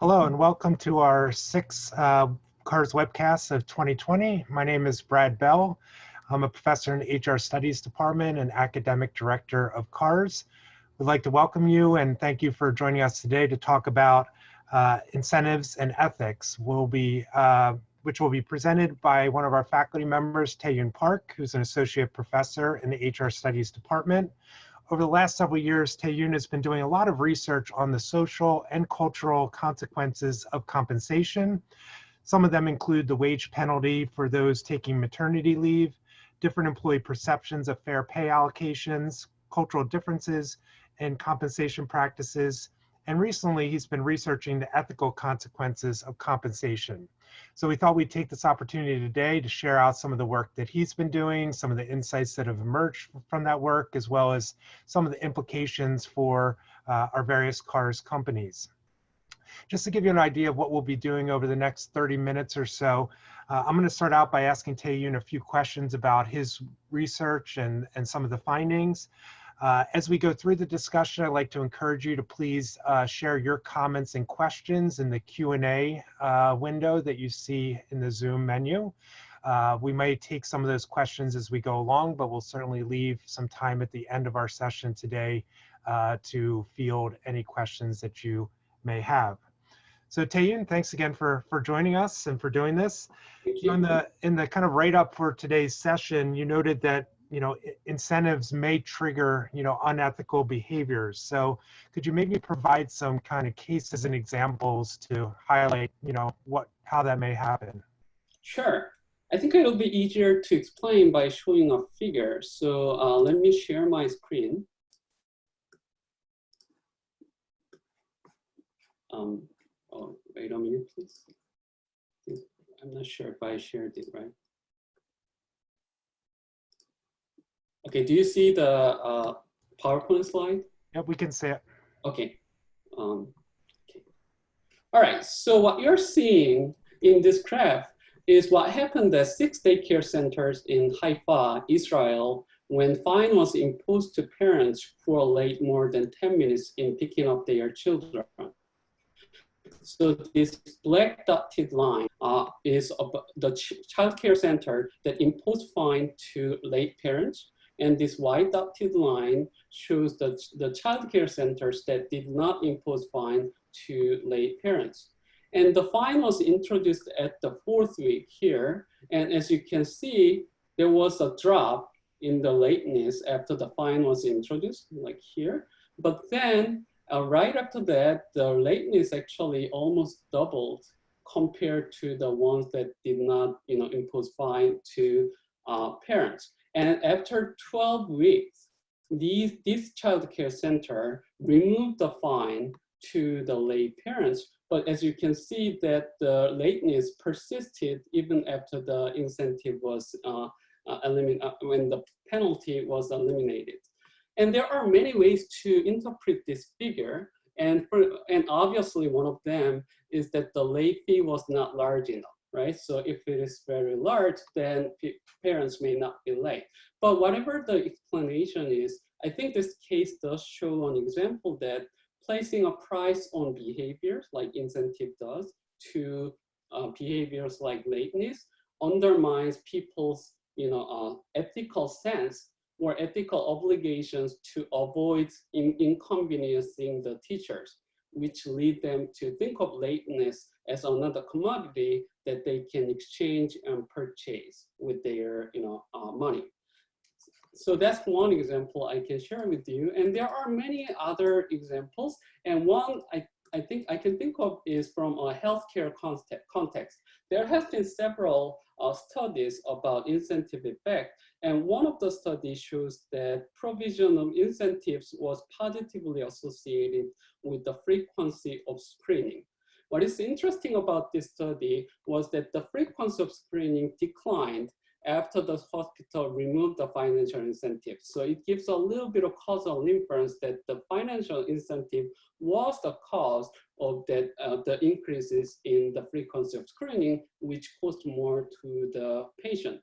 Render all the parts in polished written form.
Hello and welcome to our sixth CAHRS webcast of 2020. My name is Brad Bell. I'm a professor in the HR Studies Department and Academic Director of CAHRS. We'd like to welcome you and thank you for joining us today to talk about incentives and ethics, which will be presented by one of our faculty members, Tae-Youn Park, who's an associate professor in the HR Studies Department. Over the last several years, Tae-Youn has been doing a lot of research on the social and cultural consequences of compensation. Some of them include the wage penalty for those taking maternity leave, different employee perceptions of fair pay allocations, cultural differences in compensation practices, and recently he's been researching the ethical consequences of compensation. So we thought we'd take this opportunity today to share out some of the work that he's been doing, some of the insights that have emerged from that work, as well as some of the implications for our various CAHRS companies. Just to give you an idea of what we'll be doing over the next 30 minutes or so, I'm going to start out by asking Tae-Youn a few questions about his research and some of the findings. As we go through the discussion, I'd like to encourage you to please share your comments and questions in the Q&A window that you see in the Zoom menu. We may take some of those questions as we go along, but we'll certainly leave some time at the end of our session today to field any questions that you may have. So Tae-Youn, thanks again for joining us and for doing this. In the kind of write-up for today's session, you noted that incentives may trigger, unethical behaviors. So could you maybe provide some kind of cases and examples to highlight, how that may happen? Sure. I think it'll be easier to explain by showing a figure. So let me share my screen. Oh, wait a minute, please. I'm not sure if I shared it right. Okay, do you see the PowerPoint slide? Yep, we can see it. Okay. Okay. All right, so what you're seeing in this graph is what happened at 6 daycare centers in Haifa, Israel, when fine was imposed to parents who are late more than 10 minutes in picking up their children. So this black dotted line is the child care center that imposed fine to late parents. And this white dotted line shows the child care centers that did not impose fine to late parents. And the fine was introduced at the 4th week here. And as you can see, there was a drop in the lateness after the fine was introduced, like here. But then right after that, the lateness actually almost doubled compared to the ones that did not impose fine to parents. And after 12 weeks, this child care center removed the fine to the late parents. But as you can see that the lateness persisted even after the incentive was when the penalty was eliminated. And there are many ways to interpret this figure. And obviously one of them is that the late fee was not large enough. Right? So if it is very large, then parents may not be late. But whatever the explanation is, I think this case does show an example that placing a price on behaviors like incentive does to behaviors like lateness undermines people's ethical sense or ethical obligations to avoid inconveniencing the teachers, which lead them to think of lateness as another commodity that they can exchange and purchase with their money. So that's one example I can share with you. And there are many other examples. And one I think I can think of is from a healthcare context. There have been several studies about incentive effect. And one of the studies shows that provision of incentives was positively associated with the frequency of screening. What is interesting about this study was that the frequency of screening declined after the hospital removed the financial incentive. So it gives a little bit of causal inference that the financial incentive was the cause of that, the increases in the frequency of screening, which cost more to the patient.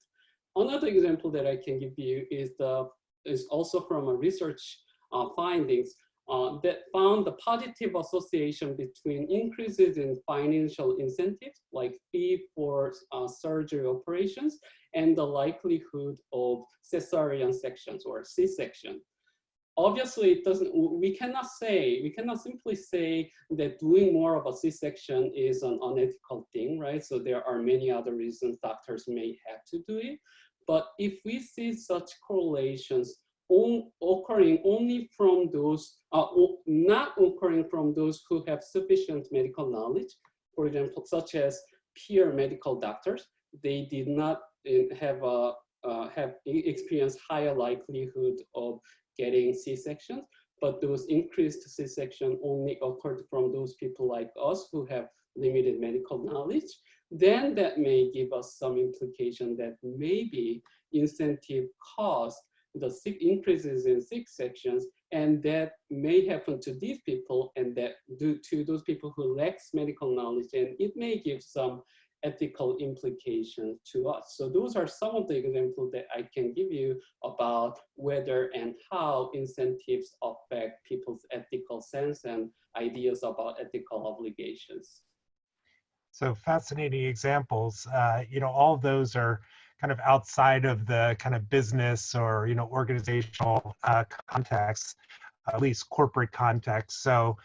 Another example that I can give you is also from a research findings. that found the positive association between increases in financial incentives, like fee for surgery operations, and the likelihood of cesarean sections or C-section. Obviously, it doesn't. We cannot simply say that doing more of a C-section is an unethical thing, right? So there are many other reasons doctors may have to do it. But if we see such correlations occurring only from those, not occurring from those who have sufficient medical knowledge, for example, such as peer medical doctors, they did not have experienced higher likelihood of getting C-sections, but those increased C-section only occurred from those people like us who have limited medical knowledge, then that may give us some implication that maybe incentive caused the increases in C-sections, and that may happen to these people, and that due to those people who lacks medical knowledge, and it may give some ethical implications to us. So those are some of the examples that I can give you about whether and how incentives affect people's ethical sense and ideas about ethical obligations. So fascinating examples. All of those are kind of outside of the kind of business or, organizational context, at least corporate context. So,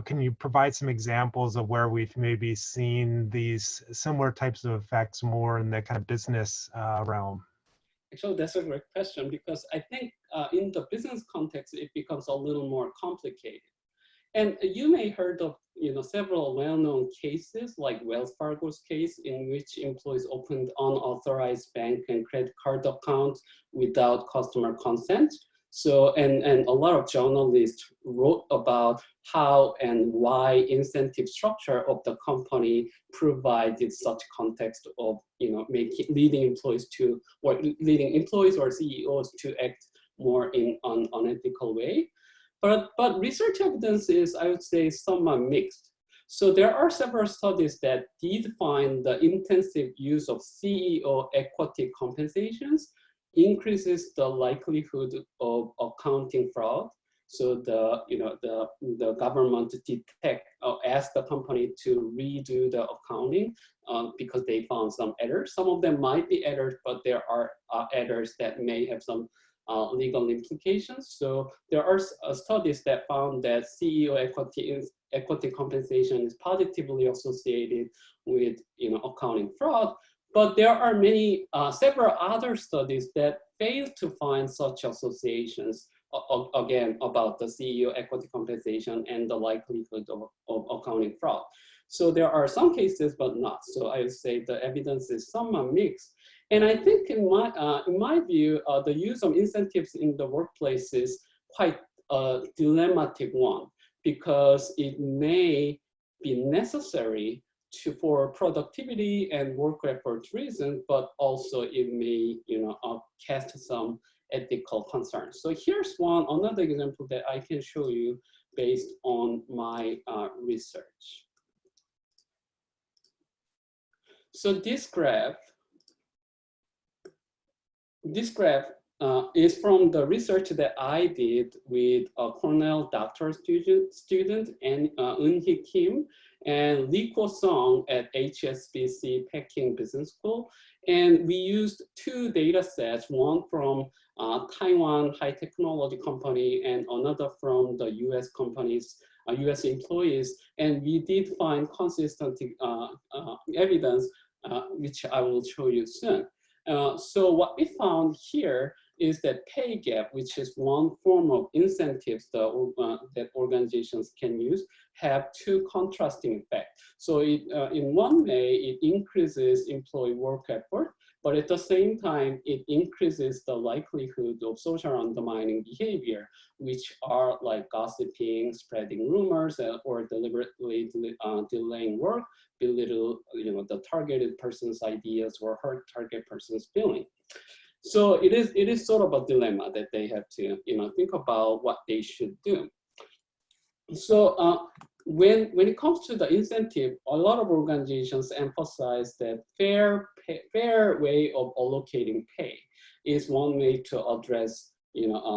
can you provide some examples of where we've maybe seen these similar types of effects more in the kind of business realm? Actually, that's a great question, because I think in the business context, it becomes a little more complicated. And you may heard of several well-known cases like Wells Fargo's case, in which employees opened unauthorized bank and credit card accounts without customer consent. So, and a lot of journalists wrote about how and why incentive structure of the company provided such context of, leading employees or CEOs to act more in an unethical way. But research evidence is, I would say, somewhat mixed. So there are several studies that did find the intensive use of CEO equity compensations increases the likelihood of accounting fraud. So the government asked the company to redo the accounting because they found some errors. Some of them might be errors, but there are errors that may have some legal implications. So there are studies that found that CEO equity compensation is positively associated with accounting fraud. But there are several other studies that fail to find such associations, again, about the CEO equity compensation and the likelihood of accounting fraud. So there are some cases, but not. So I would say the evidence is somewhat mixed. And I think in my view, the use of incentives in the workplace is quite a dilemmatic one, because it may be necessary for productivity and work effort reasons, but also it may cast some ethical concerns. So here's another example that I can show you based on my research. So this graph is from the research that I did with a Cornell doctoral student and Eun-hee Kim and Lee Ko-sung at HSBC Peking Business School. And we used two data sets, one from Taiwan high technology company and another from the US companies, US employees. And we did find consistent evidence, which I will show you soon. So what we found here is that pay gap, which is one form of incentives that organizations can use, have two contrasting effects. So in one way, it increases employee work effort, but at the same time, it increases the likelihood of social undermining behavior, which are like gossiping, spreading rumors, or deliberately delaying work, belittle the targeted person's ideas or hurt target person's feeling. So it is sort of a dilemma that they have to think about what they should do. So when it comes to the incentive, a lot of organizations emphasize that fair way of allocating pay is one way to address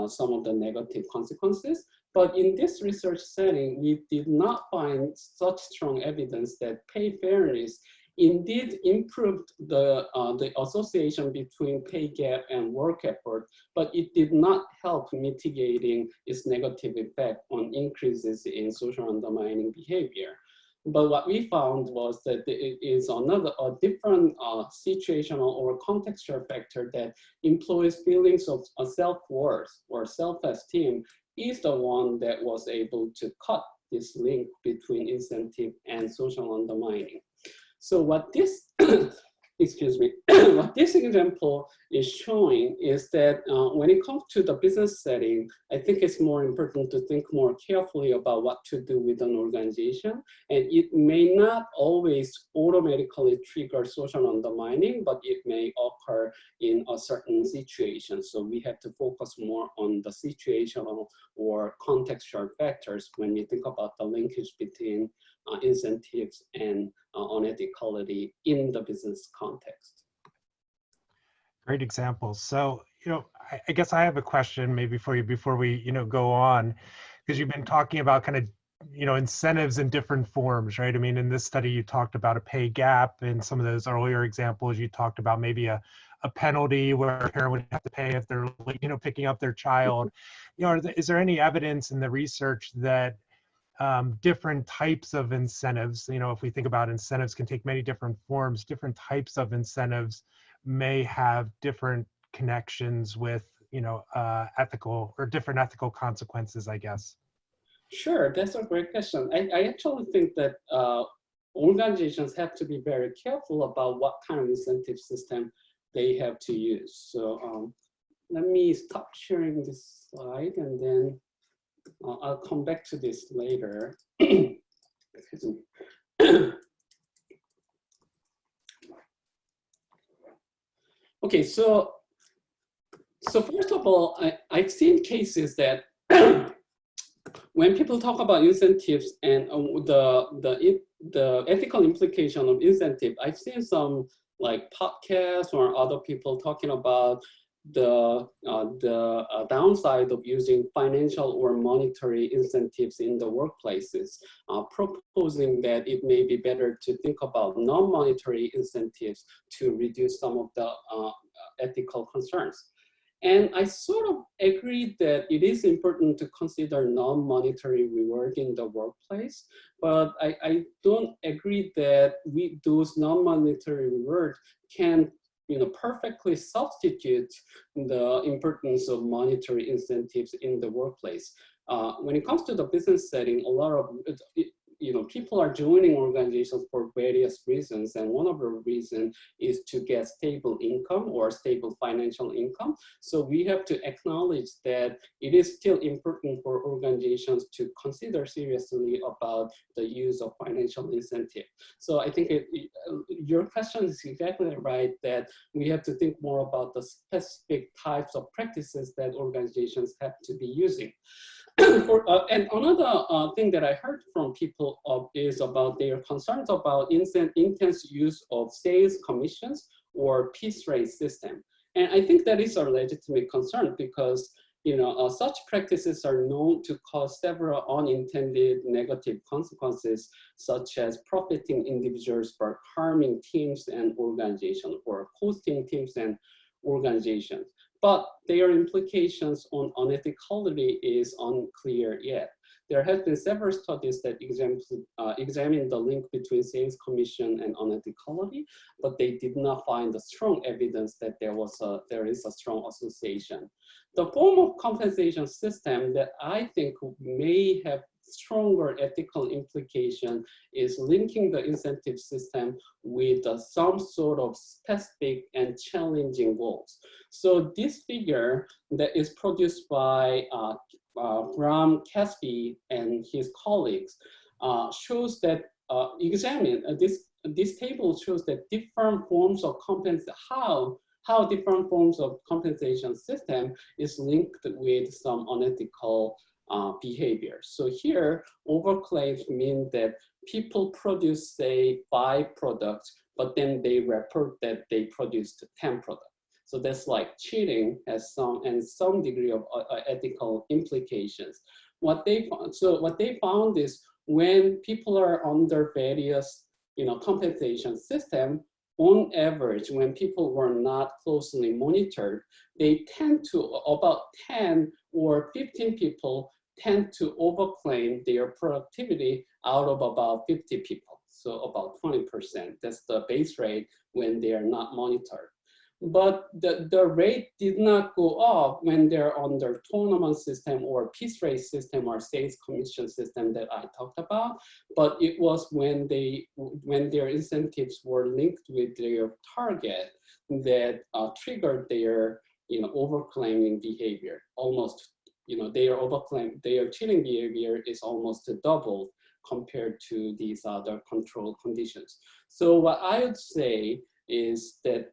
some of the negative consequences. But in this research setting, we did not find such strong evidence that pay fairness indeed improved the association between pay gap and work effort, but it did not help mitigating its negative effect on increases in social undermining behavior. But what we found was that it is a different situational or contextual factor that employees' feelings of self-worth or self-esteem is the one that was able to cut this link between incentive and social undermining. So what this, excuse me, what this example is showing is that when it comes to the business setting, I think it's more important to think more carefully about what to do with an organization. And it may not always automatically trigger social undermining, but it may occur in a certain situation. So we have to focus more on the situational or contextual factors when we think about the linkage between incentives and unethicality in the business context. Great examples. So, I guess I have a question maybe for you before we, go on, because you've been talking about kind of, incentives in different forms, right? I mean, in this study, you talked about a pay gap. In some of those earlier examples, you talked about maybe a penalty where a parent would have to pay if they're, picking up their child. Is there any evidence in the research that different types of incentives, if we think about incentives can take many different forms, different types of incentives may have different connections with, ethical or different ethical consequences, I guess? Sure, that's a great question. I actually think that organizations have to be very careful about what kind of incentive system they have to use. So let me stop sharing this slide and then I'll come back to this later. Excuse me. Okay, so first of all, I've seen cases that when people talk about incentives and the ethical implication of incentive, I've seen some like podcasts or other people talking about the downside of using financial or monetary incentives in the workplaces, proposing that it may be better to think about non-monetary incentives to reduce some of the ethical concerns. And I sort of agree that it is important to consider non-monetary reward in the workplace, but I don't agree that those non-monetary rewards can perfectly substitute the importance of monetary incentives in the workplace. When it comes to the business setting, a lot of people are joining organizations for various reasons, and one of the reasons is to get stable income or stable financial income. So we have to acknowledge that it is still important for organizations to consider seriously about the use of financial incentive. So I think your question is exactly right, that we have to think more about the specific types of practices that organizations have to be using. And another thing that I heard from people is about their concerns about intense use of sales commissions or piece rate system. And I think that is a legitimate concern because such practices are known to cause several unintended negative consequences, such as profiting individuals but harming teams and organizations, or costing teams and organizations. But their implications on unethicality is unclear yet. There have been several studies that examine the link between sales commission and unethicality, but they did not find the strong evidence that there is a strong association. The form of compensation system that I think may have stronger ethical implication is linking the incentive system with some sort of specific and challenging goals. So this figure that is produced by Bram Caspi and his colleagues shows that this table shows that different forms of how different forms of compensation system is linked with some unethical behavior. So here, overclaims mean that people produce, say, 5 products, but then they report that they produced 10 products. So that's like cheating has some degree of ethical implications. what they found is when people are under various compensation system, on average, when people were not closely monitored, they tend to, about 10 or 15 people tend to overclaim their productivity out of about 50 people. So about 20%, that's the base rate when they are not monitored. But the rate did not go up when they're under tournament system or piece rate system or sales commission system that I talked about. But it was when their incentives were linked with their target that triggered their overclaiming behavior. Almost their cheating behavior is almost double compared to these other control conditions. So what I would say is that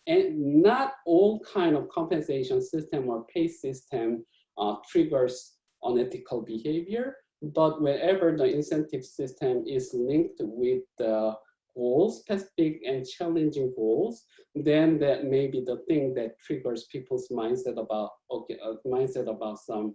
and not all kind of compensation system or pay system triggers unethical behavior, but wherever the incentive system is linked with the goals, specific and challenging goals, then that may be the thing that triggers people's mindset about some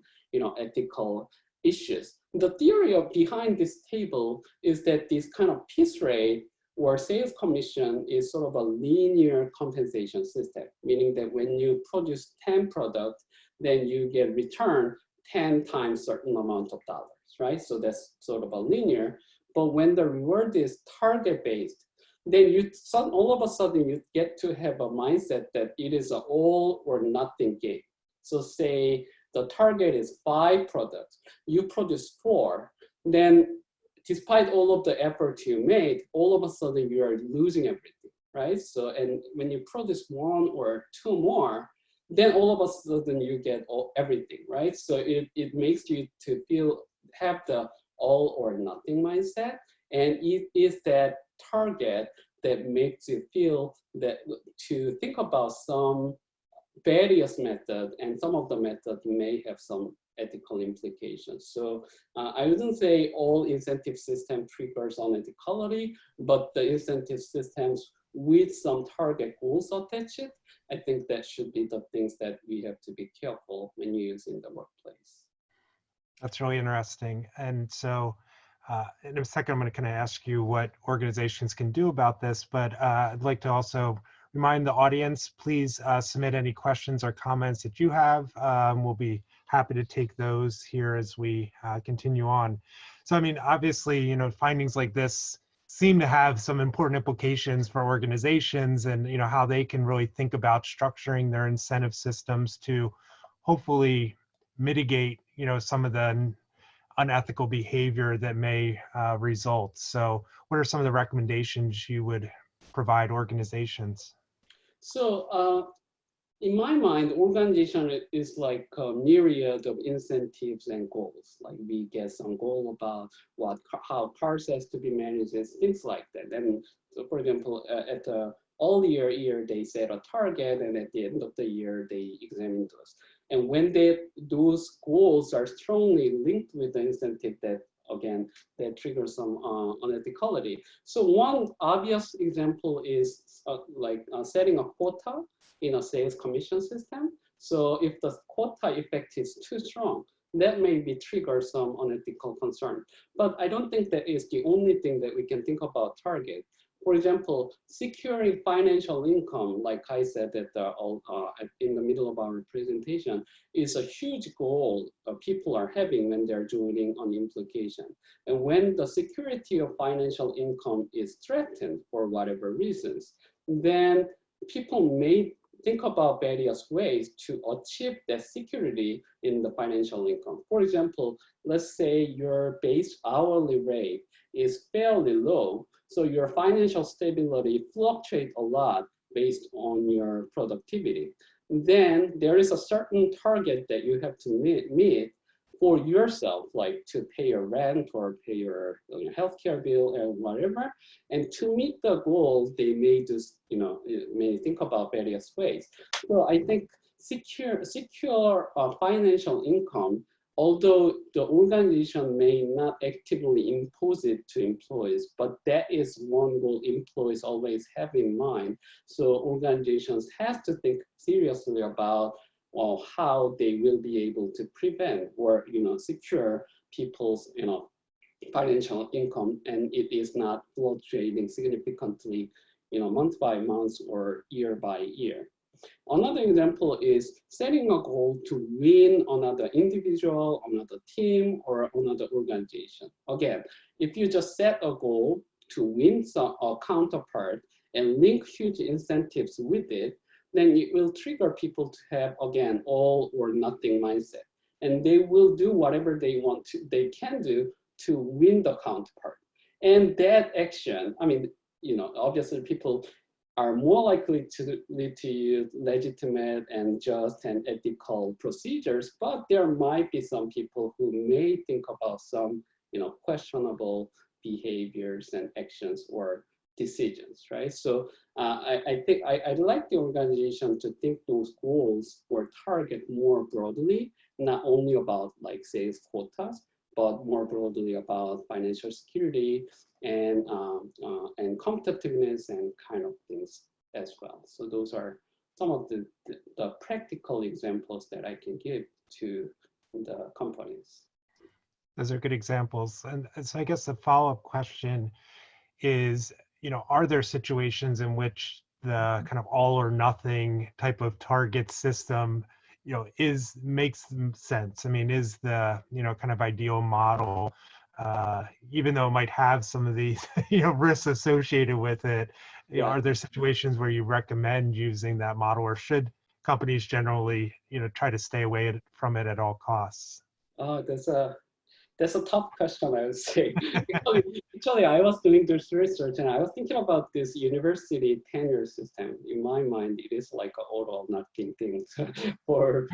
ethical issues. The theory behind this table is that this kind of piece rate or sales commission is sort of a linear compensation system, meaning that when you produce 10 products, then you get returned 10 times certain amount of dollars, right? So that's sort of a linear. But when the reward is target-based, then all of a sudden you get to have a mindset that it is an all or nothing game. So say the target is 5 products, you produce 4, then despite all of the effort you made, all of a sudden you are losing everything, right? So, and when you produce 1 or 2 more, then all of a sudden you get everything, right? So it makes you to have the all or nothing mindset. And it is that target that makes you feel that to think about some various methods, and some of the methods may have some ethical implications. So I wouldn't say all incentive system triggers unethicality, but the incentive systems with some target goals attached, I think that should be the things that we have to be careful when you use in the workplace. That's really interesting. And so in a second, I'm going to kind of ask you what organizations can do about this, but I'd like to also remind the audience, please submit any questions or comments that you have. We'll be happy to take those here as we continue on. So, I mean, obviously, findings like this seem to have some important implications for organizations and, how they can really think about structuring their incentive systems to hopefully mitigate, some of the unethical behavior that may result. So what are some of the recommendations you would provide organizations? So in my mind, organization is like a myriad of incentives and goals. Like we get some goal about how CAHRS has to be managed, and things like that. And so, for example, at the earlier year, they set a target, and at the end of the year, they examine those. And when those goals are strongly linked with the incentive, that triggers some unethicality. So one obvious example is setting a quota in a sales commission system. So if the quota effect is too strong, that may be trigger some unethical concern. But I don't think that is the only thing that we can think about target. For example, securing financial income, like I said in the middle of our presentation, is a huge goal people are having when they're joining on implication. And when the security of financial income is threatened for whatever reasons, then people may think about various ways to achieve that security in the financial income. For example, let's say your base hourly rate is fairly low, so your financial stability fluctuates a lot based on your productivity. Then there is a certain target that you have to meet for yourself, like to pay your rent or pay your healthcare bill and whatever. And to meet the goals, they may just, may think about various ways. So I think secure financial income, although the organization may not actively impose it to employees, but that is one goal employees always have in mind. So organizations have to think seriously about or how they will be able to prevent or secure people's financial income, and it is not fluctuating significantly month by month or year by year. Another example is setting a goal to win another individual, another team, or another organization. Again, if you just set a goal to win a counterpart and link huge incentives with it, then it will trigger people to have, again, all or nothing mindset. And they will do whatever they can do to win the counterpart. And that action, I mean, obviously people are more likely to use legitimate and just and ethical procedures, but there might be some people who may think about some, questionable behaviors and actions or decisions, right? So I think I'd like the organization to think those goals or target more broadly, not only about like sales quotas, but more broadly about financial security and competitiveness and kind of things as well. So those are some of the practical examples that I can give to the companies. Those are good examples. And so I guess the follow-up question is, are there situations in which the kind of all or nothing type of target system, makes sense? I mean, is the, kind of ideal model, even though it might have some of these, risks associated with it, are there situations where you recommend using that model, or should companies generally, try to stay away from it at all costs? Oh, that's a tough question, I would say. Actually, I was doing this research and I was thinking about this university tenure system. In my mind, it is like an all or nothing thing for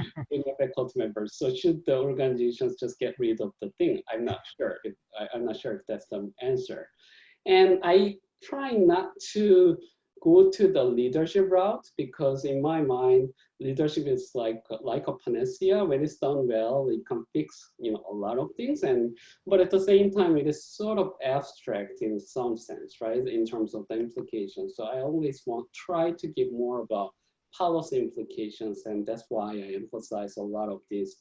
faculty members. So should the organizations just get rid of the thing? I'm not sure. I'm not sure if that's the answer. And I try not to go to the leadership route, because in my mind, leadership is like a panacea. When it's done well, it can fix a lot of things, but at the same time, it is sort of abstract in some sense, right? In terms of the implications. So I always try to give more about policy implications, and that's why I emphasize a lot of these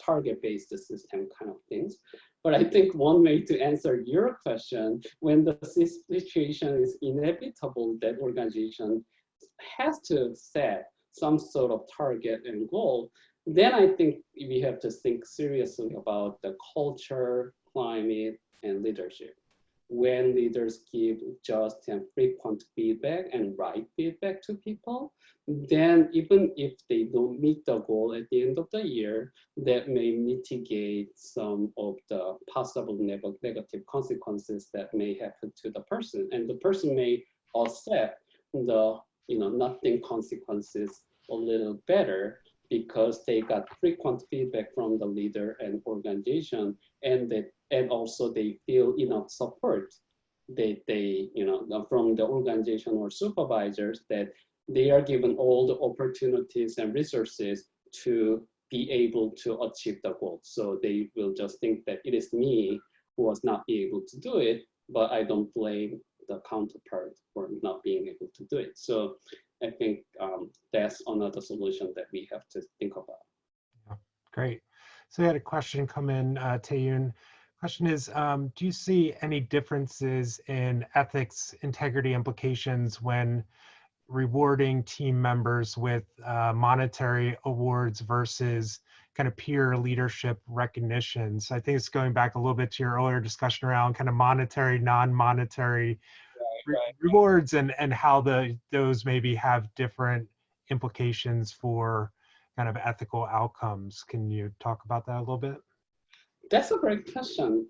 target-based system kind of things. But I think one way to answer your question, when the situation is inevitable that organization has to set some sort of target and goal, then I think we have to think seriously about the culture, climate, and leadership. When leaders give just and frequent feedback and right feedback to people, then even if they don't meet the goal at the end of the year, that may mitigate some of the possible negative consequences that may happen to the person. And the person may accept the nothing consequences a little better because they got frequent feedback from the leader and organization, and also they feel enough support from the organization or supervisors that they are given all the opportunities and resources to be able to achieve the goal. So they will just think that it is me who was not able to do it, but I don't blame the counterpart for not being able to do it. So I think that's another solution that we have to think about. Yeah, great. So we had a question come in, Tae-Youn. Question is, do you see any differences in ethics, integrity implications when rewarding team members with monetary awards versus kind of peer leadership recognition? So I think it's going back a little bit to your earlier discussion around kind of monetary, non-monetary rewards and how those maybe have different implications for kind of ethical outcomes. Can you talk about that a little bit? That's a great question.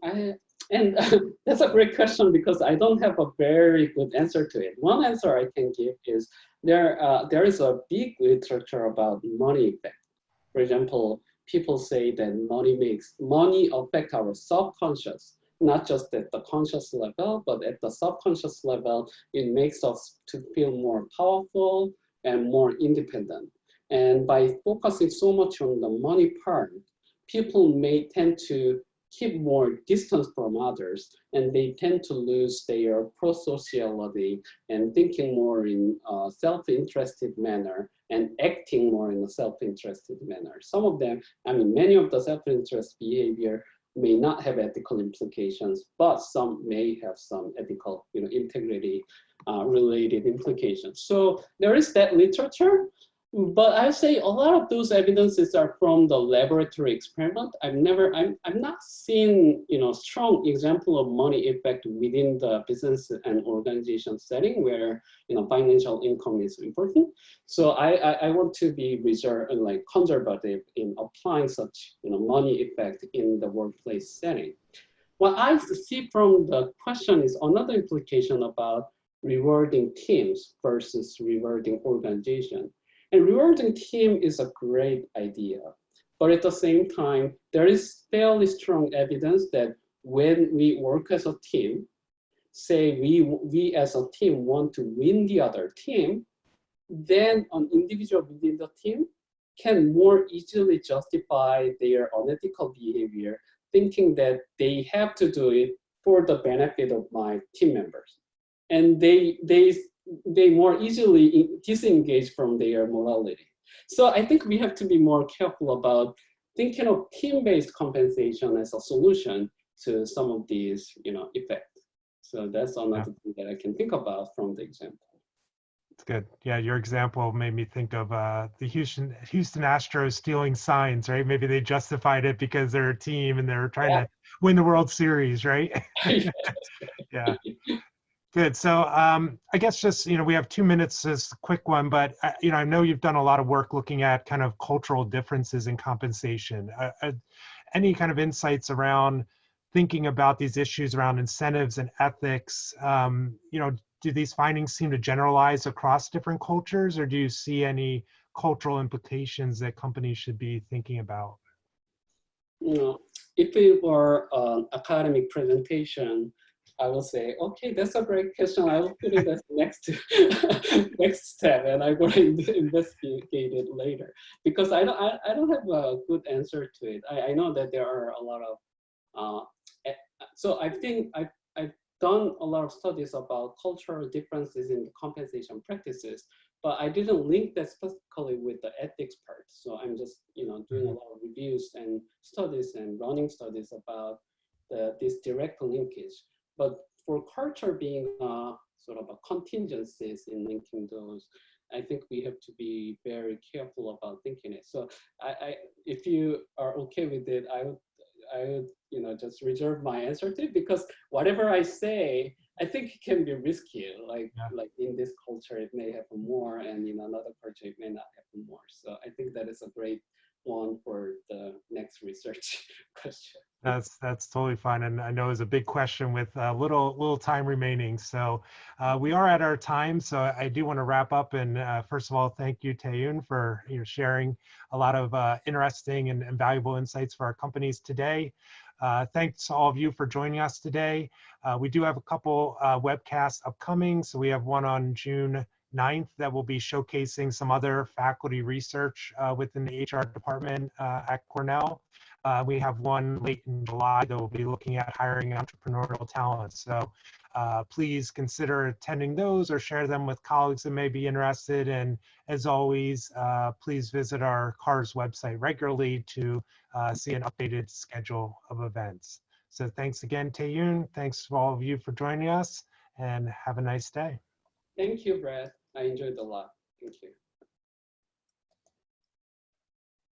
That's a great question because I don't have a very good answer to it. One answer I can give is there is a big literature about money effect. For example, people say that money affect our subconscious, not just at the conscious level, but at the subconscious level, it makes us to feel more powerful and more independent. And by focusing so much on the money part, people may tend to keep more distance from others, and they tend to lose their pro-sociality and thinking more in a self-interested manner, and acting more in a self-interested manner. Some of them, I mean, many of the self-interest behavior may not have ethical implications, but some may have some ethical, integrity related implications. So there is that literature, but I say a lot of those evidences are from the laboratory experiment. I'm not seeing, strong example of money effect within the business and organization setting where, financial income is important. So I want to be reserved and like conservative in applying such, money effect in the workplace setting. What I see from the question is another implication about rewarding teams versus rewarding organization. And rewarding team is a great idea. But at the same time, there is fairly strong evidence that when we work as a team, say we as a team want to win the other team, then an individual within the team can more easily justify their unethical behavior, thinking that they have to do it for the benefit of my team members. And they more easily disengage from their morality. So I think we have to be more careful about thinking of team-based compensation as a solution to some of these, effects. So that's another thing that I can think about from the example. That's good. Yeah, your example made me think of the Houston Astros stealing signs, right? Maybe they justified it because they're a team and they're trying to win the World Series, right? Yeah. Good. So I guess just, we have 2 minutes, just a quick one, but, I know you've done a lot of work looking at kind of cultural differences in compensation. Any kind of insights around thinking about these issues around incentives and ethics? Do these findings seem to generalize across different cultures, or do you see any cultural implications that companies should be thinking about? If it were an academic presentation, I will say, okay, that's a great question. I will put it as next step, and I'm going to investigate it later because I don't have a good answer to it. I know that there are a lot of so I think I've done a lot of studies about cultural differences in compensation practices, but I didn't link that specifically with the ethics part. So I'm just doing a lot of reviews and studies and running studies about this direct linkage. But for culture being sort of a contingencies in linking those, I think we have to be very careful about thinking it. So if you are okay with it, I would just reserve my answer to it, because whatever I say, I think it can be risky. Like in this culture, it may happen more, and in another culture, it may not happen more. So I think that is a great one for the next research question. That's totally fine, and I know it's a big question with little time remaining. So we are at our time. So I do want to wrap up, and first of all, thank you, Tae-Youn, for sharing a lot of interesting and valuable insights for our companies today. Thanks to all of you for joining us today. We do have a couple webcasts upcoming. So we have one on June 9th that will be showcasing some other faculty research within the HR department at Cornell. We have one late in July that will be looking at hiring entrepreneurial talent. So please consider attending those or share them with colleagues that may be interested. And as always, please visit our CAHRS website regularly to see an updated schedule of events. So thanks again, Tae-Youn. Thanks to all of you for joining us, and have a nice day. Thank you, Brad. I enjoyed a lot. Thank you.